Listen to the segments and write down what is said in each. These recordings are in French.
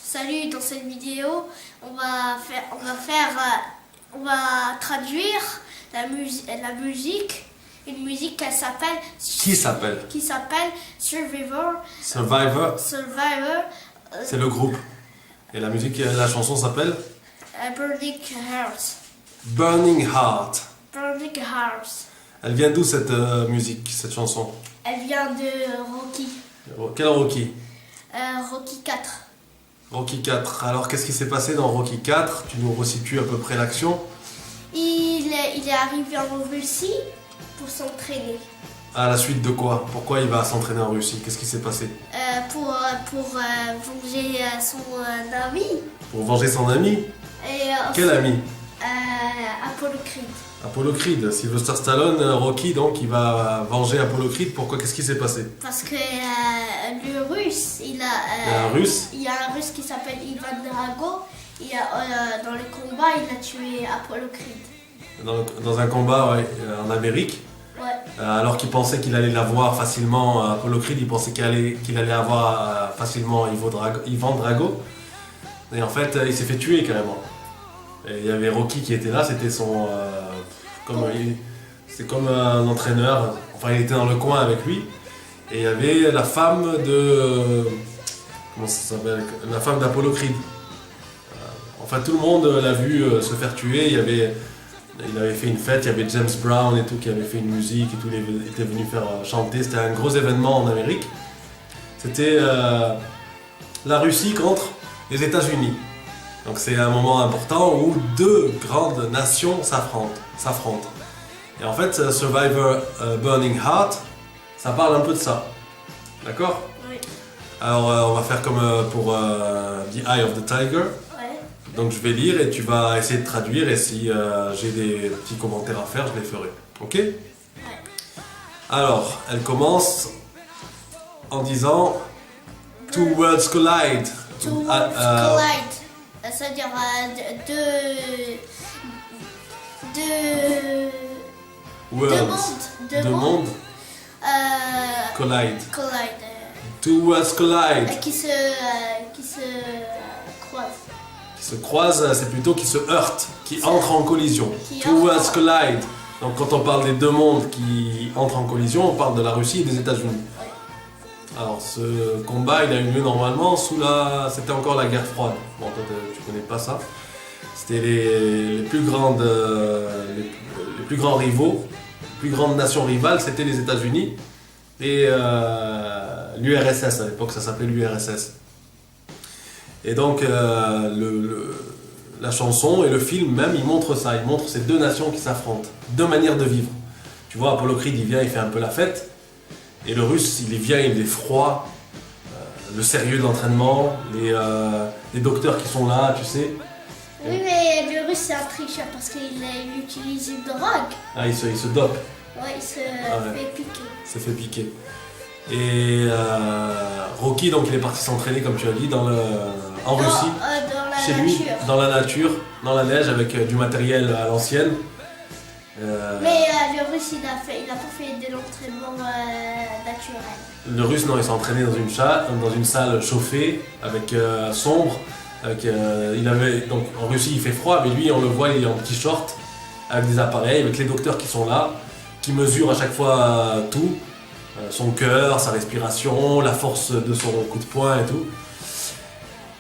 Salut, dans cette vidéo, on va traduire la musique, une musique qui s'appelle Survivor. Survivor, c'est le groupe. Et la musique, la chanson s'appelle Burning Hearts. Burning Heart. Burning Hearts. Elle vient d'où cette musique, cette chanson? Elle vient de Rocky. Quel Rocky? Rocky 4. Rocky 4. Alors qu'est-ce qui s'est passé dans Rocky 4? Tu nous resitues à peu près l'action. Il est arrivé en Russie pour s'entraîner. À la suite de quoi? Pourquoi il va s'entraîner en Russie? Qu'est-ce qui s'est passé? Pour venger son ami. Pour venger son ami? Et, quel ami? Apollo Creed. Apollo Creed. Sylvester Stallone, Rocky, donc il va venger Apollo Creed. Pourquoi? Qu'est-ce qui s'est passé? Parce que le russe, il y a un russe qui s'appelle Ivan Drago. Dans le combat, il a tué Apollo Creed. Dans un combat, ouais, en Amérique. Ouais. Alors qu'il pensait qu'il allait l'avoir facilement, Apollo Creed, il pensait qu'il allait avoir facilement Ivan Drago. Et en fait, il s'est fait tuer carrément. Et il y avait Rocky qui était là, c'était son... c'est comme un entraîneur, enfin il était dans le coin avec lui. Et il y avait la femme de... comment ça s'appelle? La femme d'Apollo Creed. Enfin tout le monde l'a vu se faire tuer, il avait fait une fête, il y avait James Brown et tout qui avait fait une musique et tout, il était venu faire chanter, c'était un gros événement en Amérique. C'était la Russie contre les États-Unis. Donc c'est un moment important où deux grandes nations s'affrontent. Et en fait, Survivor Burning Heart, ça parle un peu de ça. D'accord? Oui. Alors on va faire comme pour The Eye of the Tiger. Ouais. Donc je vais lire et tu vas essayer de traduire et si j'ai des petits commentaires à faire, je les ferai. Ok? Ouais. Alors, elle commence en disant Two worlds collide. Two worlds collide. C'est-à-dire deux mondes collide. collide. Two worlds collide. Qui se croisent. Qui se croisent, c'est plutôt qui se heurtent, qui entrent en collision. Two worlds collide. Donc quand on parle des deux mondes qui entrent en collision, on parle de la Russie et des États-Unis. Alors ce combat, il a eu lieu normalement c'était encore la guerre froide. Bon, toi tu connais pas ça. C'était les plus grands rivaux, les plus grandes nations rivales, c'était les États-Unis et l'URSS à l'époque, ça s'appelait l'URSS. Et donc la chanson et le film même, il montre ça, il montre ces deux nations qui s'affrontent, deux manières de vivre. Tu vois, Apollo Creed, il vient, il fait un peu la fête. Et le russe, il vient, il est froid, le sérieux de l'entraînement, les docteurs qui sont là, tu sais. Oui, mais le russe, c'est un tricheur parce qu'il utilise une drogue. Ah, il se dope. Ouais, il se fait piquer. Il se fait piquer. Et Rocky, donc, il est parti s'entraîner, comme tu as dit, en Russie, chez lui, dans la nature, dans la neige, avec du matériel à l'ancienne. Mais le russe, il n'a pas fait de l'entraînement naturel. Le russe, non, il s'est entraîné dans une salle chauffée, avec sombre. Donc, en Russie, il fait froid, mais lui, on le voit, il est en petit short, avec des appareils, avec les docteurs qui sont là, qui mesurent à chaque fois tout. Son cœur, sa respiration, la force de son coup de poing et tout.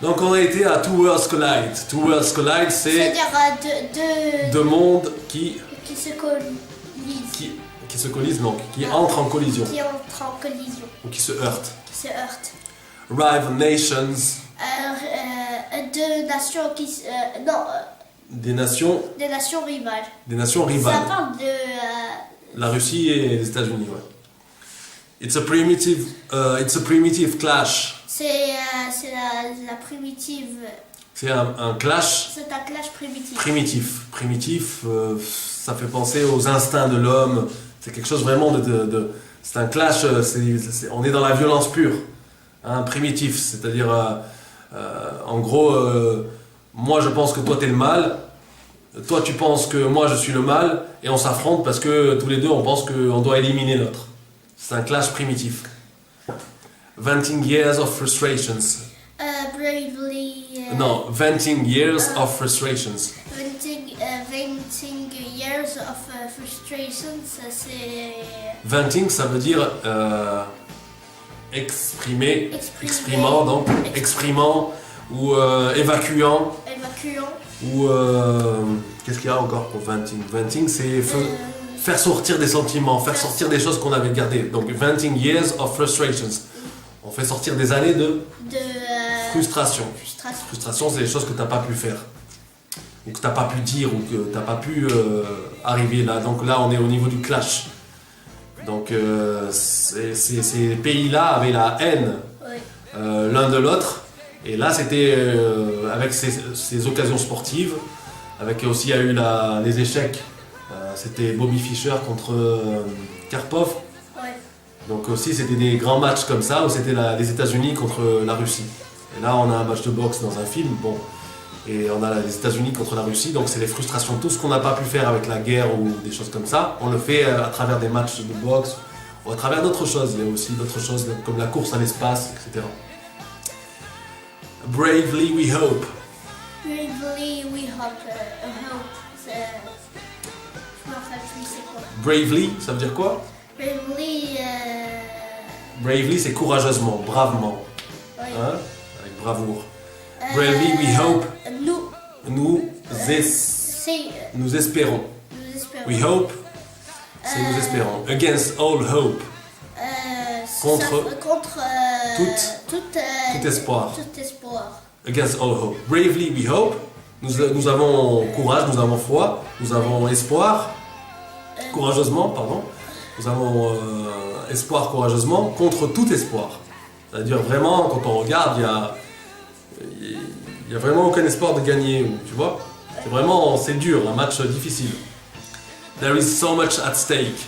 Donc on a été à Two Worlds Collide. Two Worlds Collide, c'est-à-dire deux mondes qui se collisent. Qui se collisent, donc qui entrent en collision. Qui entrent en collision. Ou qui se heurtent. Qui se heurtent. Rival nations. Deux nations qui Des nations rivales. Des nations rivales. Ça parle de la Russie et les États-Unis, ouais. It's a primitive clash. C'est la primitive. C'est un clash. C'est un clash primitif. Primitif, ça fait penser aux instincts de l'homme. C'est quelque chose vraiment c'est un clash. On est dans la violence pure, hein, primitif. C'est-à-dire, en gros, moi je pense que toi t'es le mal. Toi tu penses que moi je suis le mal. Et on s'affronte parce que tous les deux on pense qu'on doit éliminer l'autre. C'est un clash primitif. 20 years of frustrations. bravely. Non, venting years of frustrations. Venting years of frustrations, c'est. Venting, ça veut dire exprimant, donc exprimant ou évacuant. Ou qu'est-ce qu'il y a encore pour venting? Venting, c'est faire sortir des sentiments, faire sortir des choses qu'on avait gardées. Donc venting years of frustrations. On fait sortir des années de frustration. Frustration, c'est des choses que tu n'as pas pu faire, ou que tu n'as pas pu dire, ou que tu n'as pas pu arriver là. Donc là, on est au niveau du clash. Donc ces pays-là avaient la haine l'un de l'autre. Et là, c'était avec ces occasions sportives, avec aussi il y a eu les échecs. C'était Bobby Fischer contre Karpov. Donc aussi, c'était des grands matchs comme ça, où c'était les États-Unis contre la Russie. Et là, on a un match de boxe dans un film, bon. Et on a les États-Unis contre la Russie, donc c'est les frustrations. Tout ce qu'on n'a pas pu faire avec la guerre ou des choses comme ça, on le fait à travers des matchs de boxe, ou à travers d'autres choses. Il y a aussi d'autres choses comme la course à l'espace, etc. Bravely we hope. Bravely we hope. Je me rappelle plus c'est quoi. Bravely, ça veut dire quoi? Bravely, c'est courageusement, bravement. Oui. Hein? Avec bravoure. Bravely we hope. Nous espérons. We hope, c'est nous espérons. Against all hope. Contre tout espoir. Against all hope. Bravely we hope. Nous avons courage, nous avons foi, nous avons espoir. Courageusement, pardon. Nous avons espoir courageusement contre tout espoir. C'est-à-dire vraiment, quand on regarde, il n'y a vraiment aucun espoir de gagner, tu vois. C'est vraiment, c'est dur, un match difficile. There is so much at stake.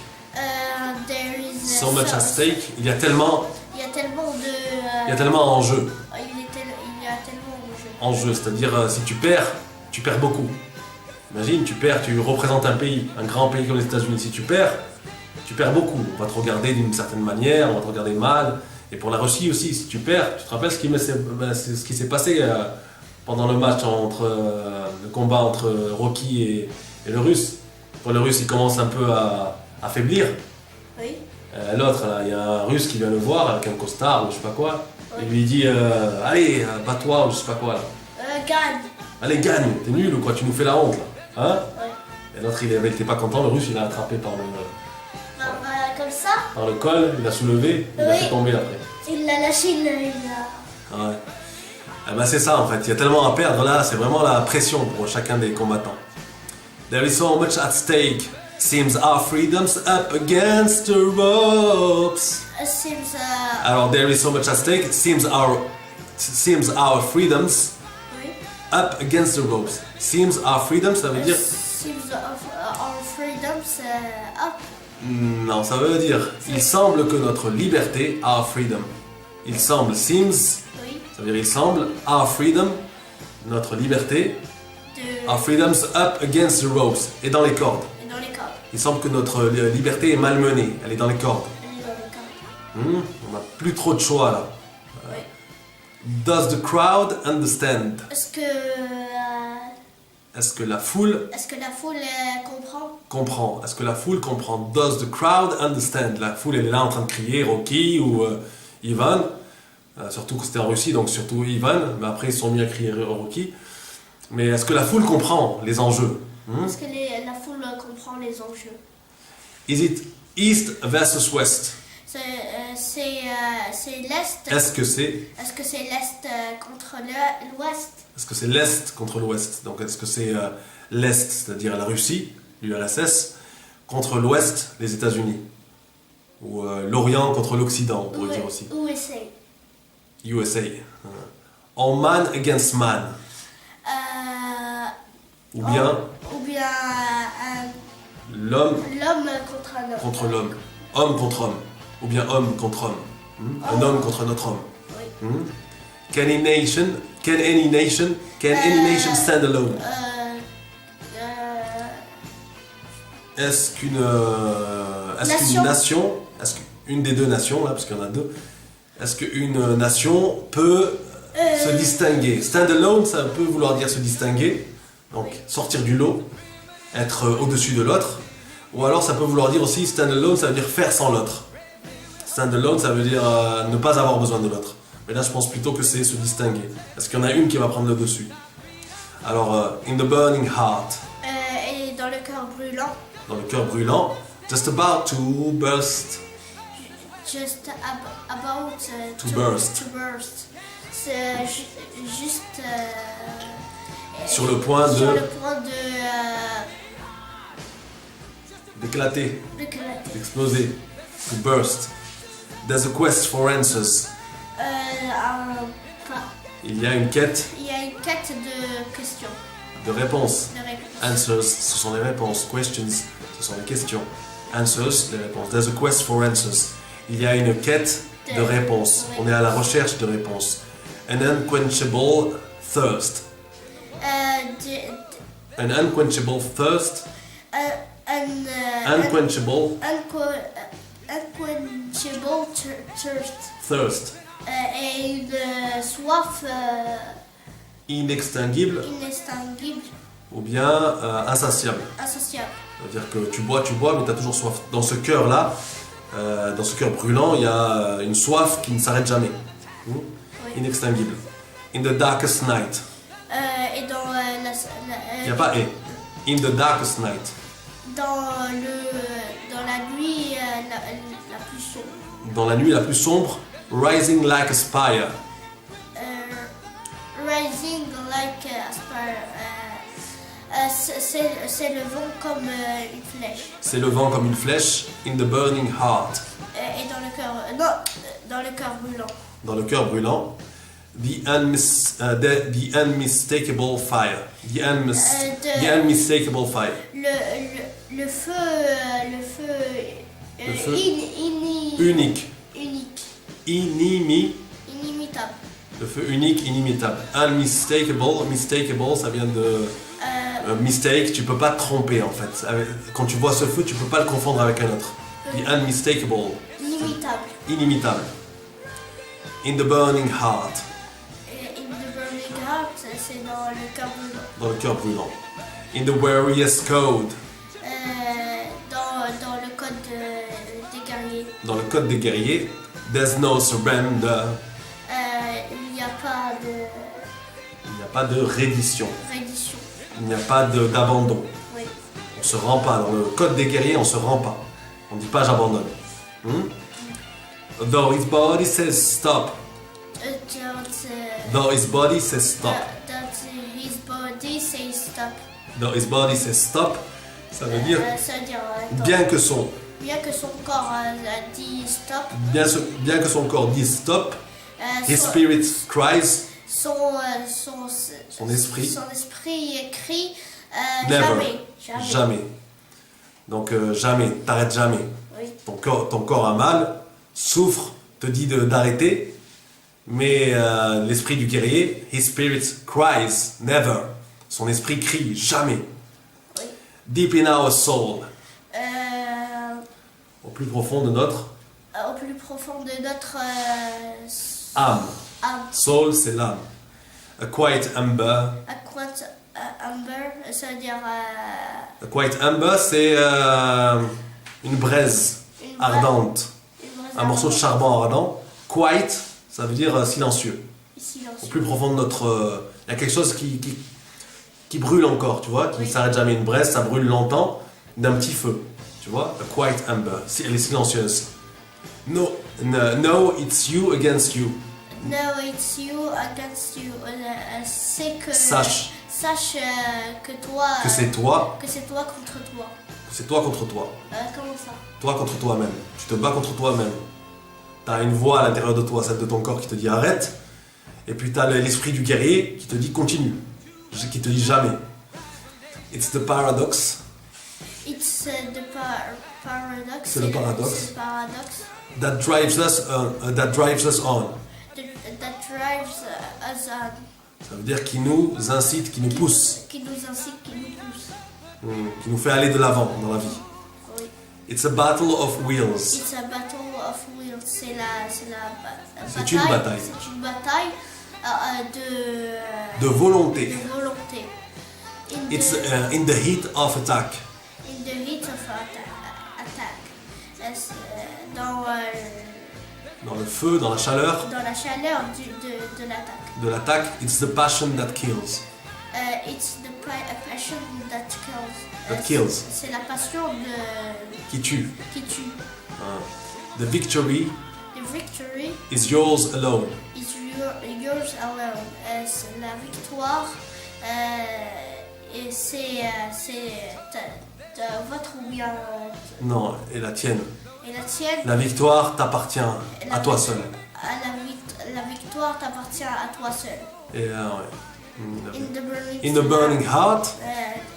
So much at stake. Il y a tellement en jeu. En jeu, c'est-à-dire si tu perds beaucoup. Imagine, tu perds, tu représentes un pays, un grand pays comme les États-Unis. Si tu perds beaucoup. On va te regarder d'une certaine manière, on va te regarder mal. Et pour la Russie aussi, si tu perds, tu te rappelles ce qui s'est passé pendant le match le combat entre Rocky et le Russe. Quand le Russe il commence un peu à faiblir, oui. L'autre, il y a un Russe qui vient le voir avec un costard ou je sais pas quoi, oui. Et lui dit allez, bats-toi ou je sais pas quoi là. Gagne. Allez, gagne, t'es nul ou quoi, tu nous fais la honte là. Hein? Oui. Et l'autre il était pas content, le Russe il l'a attrapé par le col, il l'a soulevé, il l'a fait tomber après. Il l'a lâché, Ouais. Eh ben c'est ça en fait, il y a tellement à perdre là, c'est vraiment la pression pour chacun des combattants. There is so much at stake. Seems our freedoms up against the ropes. Alors, there is so much at stake. It seems our freedoms up against the ropes. Seems our freedoms, ça veut dire. Seems our freedoms up. Non, ça veut dire. Il semble que notre liberté, our freedom. Il semble, seems. Oui. Ça veut dire il semble, our freedom, notre liberté. Our freedoms up against the ropes. Et dans les cordes. Il semble que notre liberté est malmenée, elle est dans les cordes. On n'a plus trop de choix là. Oui. Does the crowd understand? Est-ce que la foule comprend? Est-ce que la foule comprend? Does the crowd understand? La foule elle est là en train de crier Rocky ou Ivan. Surtout que c'était en Russie, donc surtout Ivan. Mais après ils se sont mis à crier Rocky. Mais est-ce que la foule comprend les enjeux? Est-ce que la foule comprend les enjeux? Is it East versus West? C'est l'Est. Est-ce que c'est l'Est contre l'Ouest? Est-ce que c'est l'Est contre l'Ouest? Donc est-ce que c'est l'Est, c'est-à-dire la Russie, l'URSS, contre l'Ouest, les États-Unis? Ou l'Orient contre l'Occident, on pourrait dire aussi. USA. En man against man. Ou bien l'homme contre l'homme. Homme contre homme. Ou bien homme contre homme. Un homme contre un autre homme. Oui. Can any nation stand alone? Est-ce qu'une nation, une des deux nations là, parce qu'il y en a deux, est-ce qu'une nation peut Se distinguer. Stand alone, ça peut vouloir dire se distinguer, donc sortir du lot, être au-dessus de l'autre. Ou alors ça peut vouloir dire aussi stand alone, ça veut dire faire sans l'autre. Stand alone, ça veut dire ne pas avoir besoin de l'autre. Mais là, je pense plutôt que c'est se distinguer. Parce qu'il y en a une qui va prendre le dessus. Alors, in the burning heart. Et dans le cœur brûlant. Dans le cœur brûlant. Just about to burst. Just about to burst. To burst. C'est juste. Sur le point sur de. le point de. D'éclater. D'exploser. To burst. There's a quest for answers. Il y a une quête. Il y a une quête de questions. De réponses. De réponses. Answers, ce sont les réponses. Questions, ce sont les questions. Answers, les réponses. There's a quest for answers. Il y a une quête de réponses. Oui. On est à la recherche de réponses. An unquenchable thirst. An unquenchable thirst. Unquenchable. Unquenchable thirst. Thirst. Et une soif Inextinguible. inextinguible, Ou bien insatiable. insatiable. C'est-à-dire que tu bois, mais tu as toujours soif. Dans ce cœur-là, dans ce cœur brûlant, il y a une soif qui ne s'arrête jamais. Oui. Inextinguible. In the darkest night. Et dans Il n'y a pas et. In the darkest night. dans la nuit la plus sombre. Dans la nuit la plus sombre, rising like a spire. Rising like a spire. C'est le vent comme une flèche. C'est le vent comme une flèche. In the burning heart. Et dans le cœur. Non, dans le cœur brûlant. Dans le cœur brûlant. The unmistakable fire. The unmistakable fire. Le feu. Unique. Unique. Inimitable. Inimitable. Le feu unique, inimitable. Unmistakable. Mistakable, ça vient de mistake. Tu peux pas te tromper en fait. Quand tu vois ce feu, tu peux pas le confondre avec un autre. The unmistakable. Inimitable. Inimitable. In the burning heart. In the burning heart, c'est dans le cœur brûlant. Dans le cœur brûlant. In the warrior's code. Dans le code des guerriers. Dans le code des guerriers. There's no surrender. Il n'y a pas de Il n'y a pas de reddition. reddition. Il n'y a pas d'abandon. Oui. On se rend pas. Dans le code des guerriers, on se rend pas. On dit pas j'abandonne. Though his body says stop. Though his body says stop. That his body says stop. Though his body says stop, ça veut dire Ça veut dire attends. bien que son corps dit stop. bien que son corps dise stop, his Son- spirit cries. Son esprit crie Never. jamais. Donc jamais, t'arrêtes jamais. Oui. Ton corps a mal, souffre, te dit d'arrêter, mais l'esprit du guerrier, his spirit cries, never. Son esprit crie, jamais. Oui. Deep in our soul. Au plus profond de notre Au plus profond de notre âme. âme. Soul, c'est l'âme. A quiet amber. A quiet amber, ça veut dire A quiet amber, c'est une braise une ardente. une braise Un morceau de ardente. charbon ardent. Quiet, ça veut dire silencieux. Silence. Au plus profond de notre... Il y a quelque chose qui brûle encore, tu vois, qui ne Oui. s'arrête jamais. Une braise, ça brûle longtemps d'un petit feu. Tu vois, a quiet amber. Elle est silencieuse. No, it's you against you. No, it's you against you. C'est que Sache que toi. que c'est toi, Que c'est toi contre toi. c'est toi contre toi. Comment ça? Toi contre toi-même. Tu te bats contre toi-même. Tu as une voix à l'intérieur de toi, celle de ton corps, qui te dit arrête. Et puis tu as l'esprit du guerrier qui te dit continue. Qui te dit jamais. It's the paradox. It's the paradox. C'est le paradoxe. C'est le paradoxe. That drives us on. That drives us on. Ça veut dire qui nous incite, qui nous pousse, Qui nous incite, qui nous pousse. qui nous fait aller de l'avant dans la vie. Oui. It's a battle of wills. It's a battle of wills. C'est une bataille. C'est une bataille. C'est une bataille De volonté. de volonté. It's in the heat of attack. In the heat of attack. Dans le feu, dans la chaleur Dans la chaleur de l'attaque. de l'attaque, it's the passion that kills. It's the passion that kills. That kills. C'est la passion Qui tue. qui tue. The victory The victory is yours alone. is yours alone. La victoire, et c'est votre ou bien Non, et la tienne. et la tienne. La victoire t'appartient à toi seul. La victoire t'appartient à toi seul. Et In in the burning heart,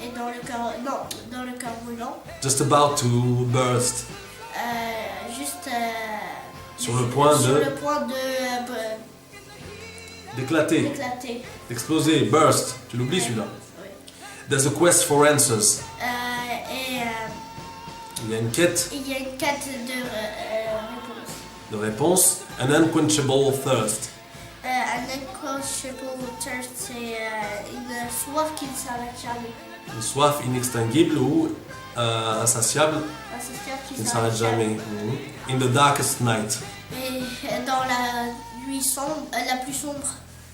et dans le cœur, non, dans le cœur brûlant, just about to burst. juste Sur le point sur de le point d'éclater, d'éclater. d'exploser, burst. Tu l'oublies celui-là. Oui. There's a quest for answers. Il y a une quête Il y a une quête de réponse. de réponse, an unquenchable thirst. Un unquenchable thirst, c'est une soif qui ne s'arrête jamais. Une soif inextinguible ou insatiable Un soif qui ne s'arrête jamais. In the darkest night. Et dans la nuit sombre, la plus sombre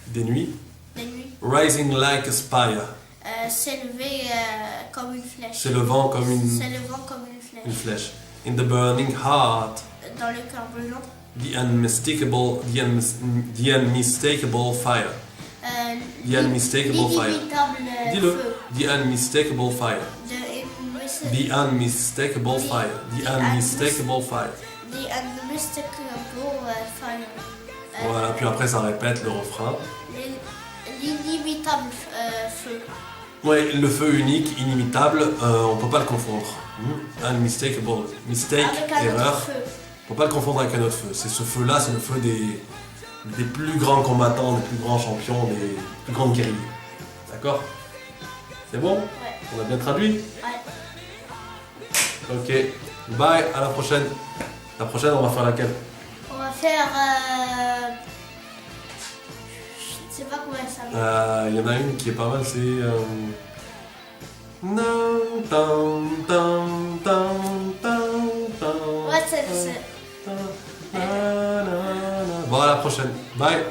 Des nuits. des nuits, Rising like a spire. s'élever comme une flèche. S'élevant comme S'élevant comme une une flèche. flèche. In the burning heart. Dans le cœur brûlant. The unmistakable fire. The unmistakable fire. L'inimitable Dis-le. feu. The unmistakable fire. The unmistakable fire. The unmistakable fire. The unmistakable fire. Voilà, puis après ça répète le refrain. L'inimitable feu. Ouais, le feu unique, inimitable, on peut pas le confondre. Unmistakable. Mistake, Avec un erreur. autre feu. On peut pas le confondre avec un autre feu. C'est ce feu-là, c'est le feu des plus grands combattants, des plus grands champions, des plus grandes guerriers. D'accord? C'est bon? Ouais. On a bien traduit? Ouais. Ok. Bye, à la prochaine. La prochaine, on va faire laquelle? On va faire. Je sais pas comment elle s'appelle. Il y en a une qui est pas mal, c'est. Ouais, c'est. Bon, à la prochaine. Bye.